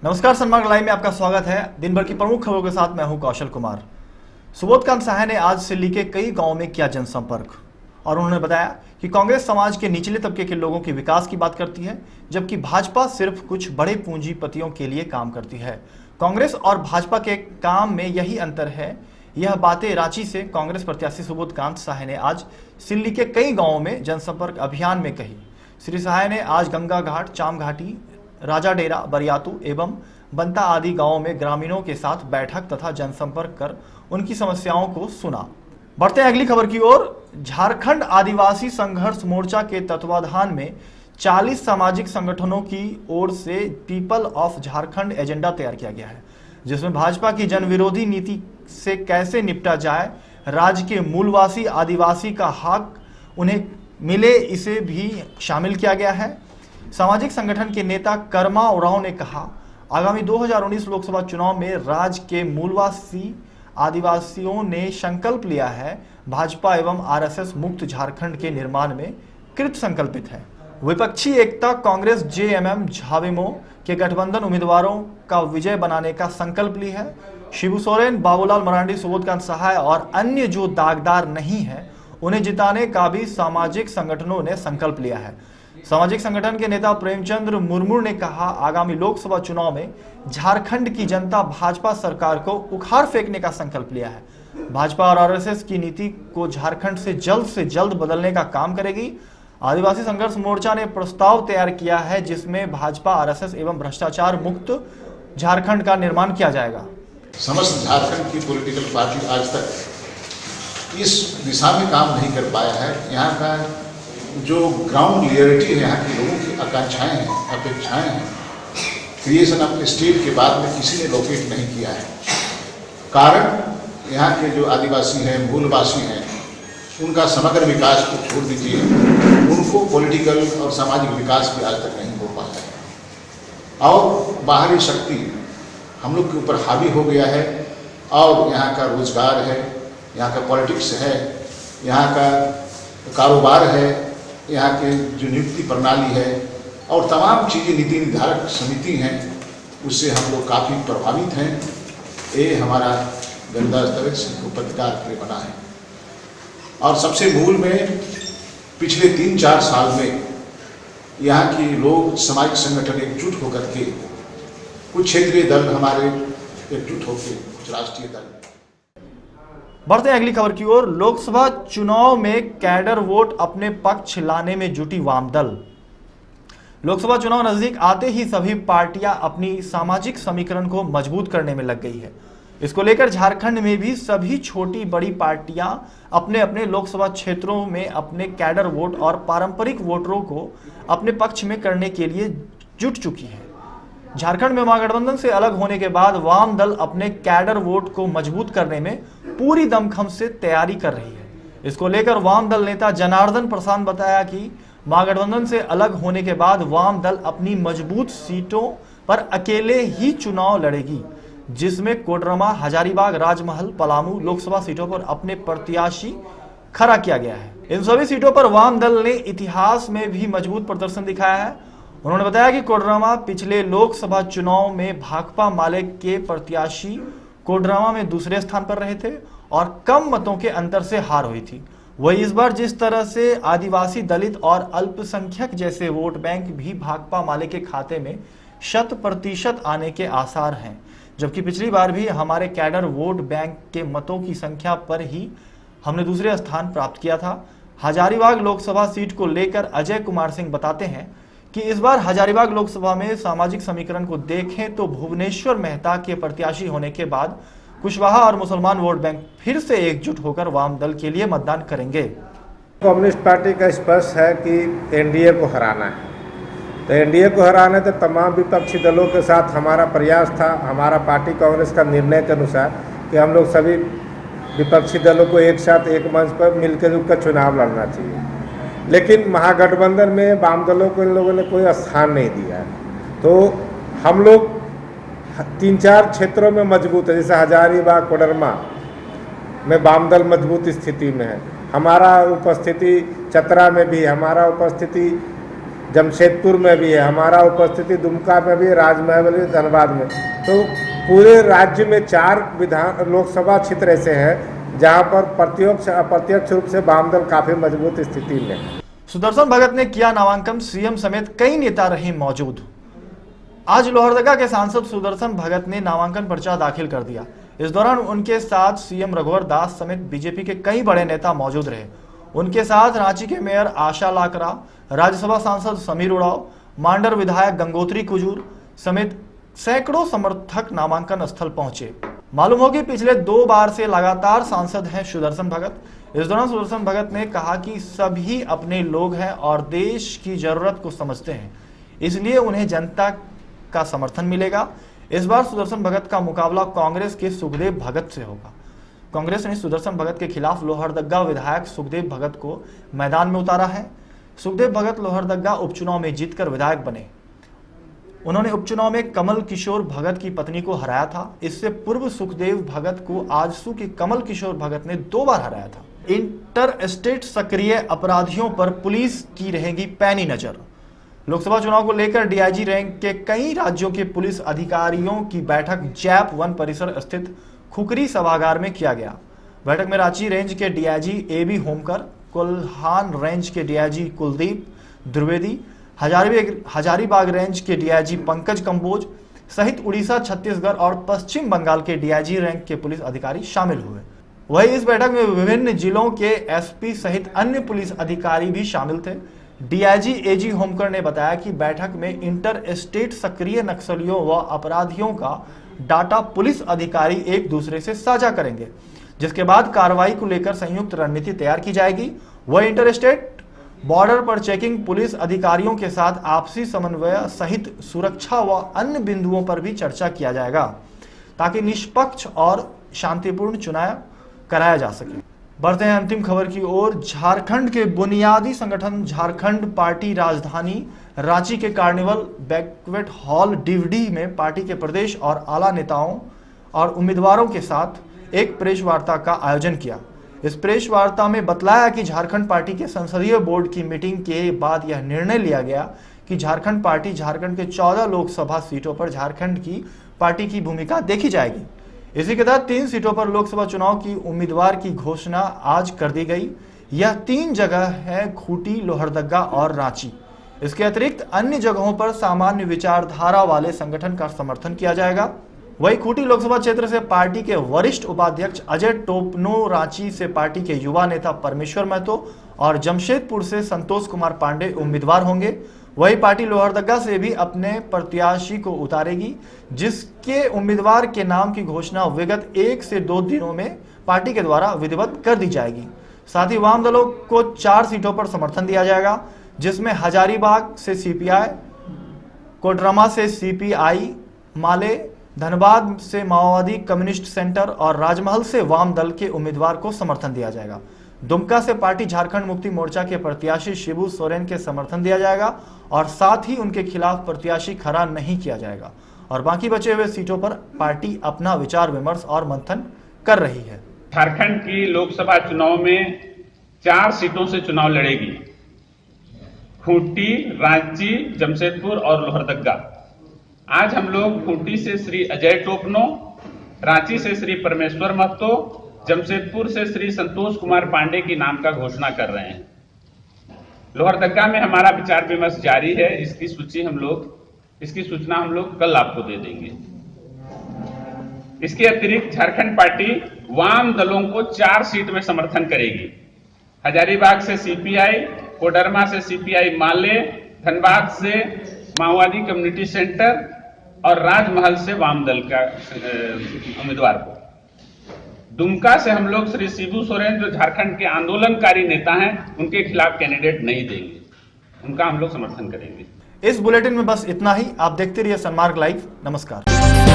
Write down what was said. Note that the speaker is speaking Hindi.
नमस्कार, सन्मार्ग लाइव में आपका स्वागत है। दिन भर की प्रमुख खबरों के साथ मैं हूं कौशल कुमार। सुबोधकांत सहाय ने आज दिल्ली के कई गांवों में किया जनसंपर्क और उन्होंने बताया कि कांग्रेस समाज के निचले तबके के लोगों के विकास की बात करती है, जबकि भाजपा सिर्फ कुछ बड़े पूंजीपतियों के लिए काम करती है। कांग्रेस और भाजपा के काम में यही अंतर है। यह बातें रांची से कांग्रेस प्रत्याशी सुबोधकांत सहाय ने आज दिल्ली के कई गाँवों में जनसंपर्क अभियान में कही। श्री सहाय ने आज गंगा घाट, चाम घाटी, राजा डेरा, बरियातू एवं बंता आदि गांवों में ग्रामीणों के साथ बैठक तथा जनसंपर्क कर उनकी समस्याओं को सुना। बढ़ते हैं अगली खबर की ओर। झारखंड आदिवासी संघर्ष मोर्चा के तत्वाधान में 40 सामाजिक संगठनों की ओर से पीपल ऑफ झारखंड एजेंडा तैयार किया गया है, जिसमें भाजपा की जनविरोधी नीति से कैसे निपटा जाए, राज्य के मूलवासी आदिवासी का हक उन्हें मिले, इसे भी शामिल किया गया है। सामाजिक संगठन के नेता कर्मा उरांव ने कहा, आगामी 2019 लोकसभा चुनाव में राज्य के मूलवासी आदिवासियों ने संकल्प लिया है। भाजपा एवं आरएसएस मुक्त झारखंड के निर्माण में कृत संकल्पित है। विपक्षी एकता कांग्रेस जेएमएम झाविमो के गठबंधन उम्मीदवारों का विजय बनाने का संकल्प ली है। शिबू सोरेन, बाबूलाल मरांडी, सुबोधकांत सहाय और अन्य जो दागदार नहीं है उन्हें जिताने का भी सामाजिक संगठनों ने संकल्प लिया है। सामाजिक संगठन के नेता प्रेमचंद्र मुर्मू ने कहा, आगामी लोकसभा चुनाव में झारखंड की जनता भाजपा सरकार को उखाड़ फेंकने का संकल्प लिया है। भाजपा और आरएसएस की नीति को झारखंड से जल्द बदलने का काम करेगी। आदिवासी संघर्ष मोर्चा ने प्रस्ताव तैयार किया है, जिसमें भाजपा, आरएसएस एवं भ्रष्टाचार मुक्त झारखंड का निर्माण किया जाएगा। समस्त झारखंड की पॉलिटिकल पार्टी आज तक इस दिशा में काम नहीं कर पाया है। यहाँ का जो ग्राउंड रियलिटी है, यहाँ के लोगों की आकांक्षाएं हैं, अपेक्षाएं हैं, क्रिएशन ऑफ स्टेट के बाद में किसी ने लोकेट नहीं किया है। कारण यहाँ के जो आदिवासी हैं, मूलवासी हैं, उनका समग्र विकास को छोड़ दीजिए, उनको पॉलिटिकल और सामाजिक विकास भी आज तक नहीं हो पाया है। और बाहरी शक्ति हम लोग के ऊपर हावी हो गया है। और यहाँ का रोजगार है, यहाँ का पॉलिटिक्स है, यहाँ का कारोबार है, यहाँ के जो नियुक्ति प्रणाली है और तमाम चीज़ें नीति निर्धारक समिति हैं, उससे हम लोग काफ़ी प्रभावित हैं। ये हमारा गंदा दस्तवेज को पत्रकार के लिए बना है। और सबसे मूल में पिछले 3-4 साल में यहाँ के लोग, सामाजिक संगठन एकजुट होकर के, कुछ क्षेत्रीय दल हमारे एकजुट होकर, कुछ राष्ट्रीय दल। बढ़ते हैं अगली खबर की ओर। लोकसभा चुनाव में कैडर वोट अपने पक्ष लाने में जुटी वाम दल। लोकसभा चुनाव नजदीक आते ही सभी पार्टियां अपनी सामाजिक समीकरण को मजबूत करने में लग गई है। इसको लेकर झारखंड में भी सभी छोटी बड़ी पार्टियां अपने अपने लोकसभा क्षेत्रों में अपने कैडर वोट और पारंपरिक वोटरों को अपने पक्ष में करने के लिए जुट चुकी है। झारखंड में महागठबंधन से अलग होने के बाद वाम दल अपने कैडर वोट को मजबूत करने में पूरी दमखम से तैयारी कर रही है। इसको लेकर वाम दल नेता जनार्दन प्रसाद बताया कि महागठबंधन से अलग होने के बाद वाम दल अपनी मजबूत सीटों पर अकेले ही चुनाव लड़ेगी, जिसमें कोडरमा, हजारीबाग, राजमहल, पलामू लोकसभा सीटों पर अपने प्रत्याशी खड़ा किया गया है। इन सभी सीटों पर वाम दल ने इतिहास में भी मजबूत प्रदर्शन दिखाया है। उन्होंने बताया कि कोडरमा पिछले लोकसभा चुनाव में भाकपा माले के प्रत्याशी कोडरमा में दूसरे स्थान पर रहे थे और कम मतों के अंतर से हार हुई थी। वही इस बार जिस तरह से आदिवासी, दलित और अल्पसंख्यक जैसे वोट बैंक भी भाकपा माले के खाते में 100% आने के आसार हैं, जबकि पिछली बार भी हमारे कैडर वोट बैंक के मतों की संख्या पर ही हमने दूसरे स्थान प्राप्त किया था। हजारीबाग लोकसभा सीट को लेकर अजय कुमार सिंह बताते हैं कि इस बार हजारीबाग लोकसभा में सामाजिक समीकरण को देखें तो भुवनेश्वर मेहता के प्रत्याशी होने के बाद कुशवाहा और मुसलमान वोट बैंक फिर से एकजुट होकर वाम दल के लिए मतदान करेंगे। कम्युनिस्ट पार्टी का स्पष्ट है कि एनडीए को हराना है, तो एनडीए को हराना तो तमाम विपक्षी दलों के साथ हमारा प्रयास था। हमारा पार्टी कांग्रेस का निर्णय के अनुसार कि हम लोग सभी विपक्षी दलों को एक साथ एक मंच पर मिलकर जुलकर चुनाव लड़ना चाहिए, लेकिन महागठबंधन में वाम दलों को इन लोगों ने कोई स्थान नहीं दिया है। तो हम लोग 3-4 क्षेत्रों में मजबूत है, जैसे हजारीबाग, कोडरमा में वाम दल मजबूत स्थिति में है। हमारा उपस्थिति चतरा में भी, हमारा उपस्थिति जमशेदपुर में भी है, हमारा उपस्थिति दुमका में भी है, राजमहल में भी, धनबाद में। तो पूरे राज्य में 4 लोकसभा क्षेत्र ऐसे हैं जहां पर प्रत्यक्ष अप्रत्यक्ष रूप से वाम दल काफी मजबूत स्थिति में है। सुदर्शन भगत ने किया नामांकन, सीएम समेत कई नेता रहे मौजूद। आज लोहरदगा के सांसद सुदर्शन भगत ने नामांकन पर्चा दाखिल कर दिया। इस दौरान उनके साथ सीएम रघुवर दास समेत बीजेपी के कई बड़े नेता मौजूद रहे। उनके साथ रांची के मेयर आशा लाकरा, राज्यसभा सांसद समीर उरांव, मांडर विधायक गंगोत्री कुजूर समेत सैकड़ों समर्थक नामांकन स्थल पहुंचे। मालूम हो कि पिछले 2 बार से लगातार सांसद हैं सुदर्शन भगत। इस दौरान सुदर्शन भगत ने कहा कि सभी अपने लोग हैं और देश की जरूरत को समझते हैं, इसलिए उन्हें जनता का समर्थन मिलेगा। इस बार सुदर्शन भगत का मुकाबला कांग्रेस के सुखदेव भगत से होगा। कांग्रेस ने सुदर्शन भगत के खिलाफ लोहरदगा विधायक सुखदेव भगत को मैदान में उतारा है। सुखदेव भगत लोहरदगा उपचुनाव में जीतकर विधायक बने। उन्होंने उपचुनाव में कमल किशोर भगत की पत्नी को हराया था। इससे पूर्व सुखदेव भगत को आजसू के कमल किशोर भगत ने 2 बार हराया था। इंटर स्टेट सक्रिय अपराधियों पर पुलिस की रहेगी पैनी नजर। लोकसभा चुनाव को लेकर डीआईजी रैंक के कई राज्यों के पुलिस अधिकारियों की बैठक जैप वन परिसर स्थित खुकरी सभागार में किया गया। बैठक में रांची रेंज के DIG AB Homkar, Kolhan range के डीआईजी कुलदीप द्विवेदी, हजारीबाग रेंज के डीआईजी पंकज कंबोज सहित उड़ीसा, छत्तीसगढ़ और पश्चिम बंगाल के डीआईजी रैंक के पुलिस अधिकारी शामिल हुए। वहीं इस बैठक में विभिन्न जिलों के एसपी सहित अन्य पुलिस अधिकारी भी शामिल थे। डीआईजी एजी होमकर ने बताया कि बैठक में इंटर स्टेट सक्रिय नक्सलियों व अपराधियों का डाटा पुलिस अधिकारी एक दूसरे से साझा करेंगे, जिसके बाद कार्रवाई को लेकर संयुक्त रणनीति तैयार की जाएगी। वह इंटर स्टेट बॉर्डर पर चेकिंग, पुलिस अधिकारियों के साथ आपसी समन्वय सहित सुरक्षा व अन्य बिंदुओं पर भी चर्चा किया जाएगा, ताकि निष्पक्ष और शांतिपूर्ण चुनाव कराया जा सके। बढ़ते हैं अंतिम खबर की ओर। झारखंड के बुनियादी संगठन झारखंड पार्टी राजधानी रांची के कार्निवल बैंक्वेट हॉल डीवीडी में पार्टी के प्रदेश और आला नेताओं और उम्मीदवारों के साथ एक प्रेस वार्ता का आयोजन किया। इस प्रेस वार्ता में बतलाया कि झारखंड पार्टी के संसदीय बोर्ड की मीटिंग के बाद यह निर्णय लिया गया कि झारखंड पार्टी झारखंड के 14 लोकसभा सीटों पर झारखंड की पार्टी की भूमिका देखी जाएगी। इसी के तहत 3 सीटों पर लोकसभा चुनाव की उम्मीदवार की घोषणा आज कर दी गई। यह 3 जगह है, खूंटी, लोहरदगा और रांची। इसके अतिरिक्त अन्य जगहों पर सामान्य विचारधारा वाले संगठन का समर्थन किया जाएगा। वहीं खूंटी लोकसभा क्षेत्र से पार्टी के वरिष्ठ उपाध्यक्ष अजय टोपनो, रांची से पार्टी के युवा नेता परमेश्वर महतो और जमशेदपुर से संतोष कुमार पांडे उम्मीदवार होंगे। वही पार्टी लोहरदगा से भी अपने प्रत्याशी को उतारेगी, जिसके उम्मीदवार के नाम की घोषणा विगत 1 से 2 दिनों में पार्टी के द्वारा विधिवत कर दी जाएगी। साथ ही वाम दलों को 4 सीटों पर समर्थन दिया जाएगा, जिसमें हजारीबाग से सीपीआई, कोडरमा से सीपीआई माले, धनबाद से माओवादी कम्युनिस्ट सेंटर और राजमहल से वाम दल के उम्मीदवार को समर्थन दिया जाएगा। दुमका से पार्टी झारखंड मुक्ति मोर्चा के प्रत्याशी शिबू सोरेन के समर्थन दिया जाएगा और साथ ही उनके खिलाफ प्रत्याशी खड़ा नहीं किया जाएगा। और बाकी बचे हुए सीटों पर पार्टी अपना विचार विमर्श और मंथन कर रही है। झारखंड की लोकसभा चुनाव में 4 सीटों से चुनाव लड़ेगी, खूंटी, रांची, जमशेदपुर और लोहरदगा। आज हम लोग खूंटी से श्री अजय टोपनो, रांची से श्री परमेश्वर महतो, जमशेदपुर से श्री संतोष कुमार पांडे की नाम का घोषणा कर रहे हैं। लोहरदगा में हमारा विचार विमर्श जारी है। इसकी सूचना हम लोग कल आपको दे देंगे। इसके अतिरिक्त झारखंड पार्टी वाम दलों को 4 सीट में समर्थन करेगी। हजारीबाग से सीपीआई, कोडरमा से सीपीआई माले, धनबाद से माओवादी कम्युनिटी सेंटर और राजमहल से वाम दल का उम्मीदवार को। दुमका से हम लोग श्री शिबू सोरेन, जो झारखंड के आंदोलनकारी नेता हैं, उनके खिलाफ कैंडिडेट नहीं देंगे, उनका हम लोग समर्थन करेंगे। इस बुलेटिन में बस इतना ही। आप देखते रहिए सनमार्ग लाइव। नमस्कार।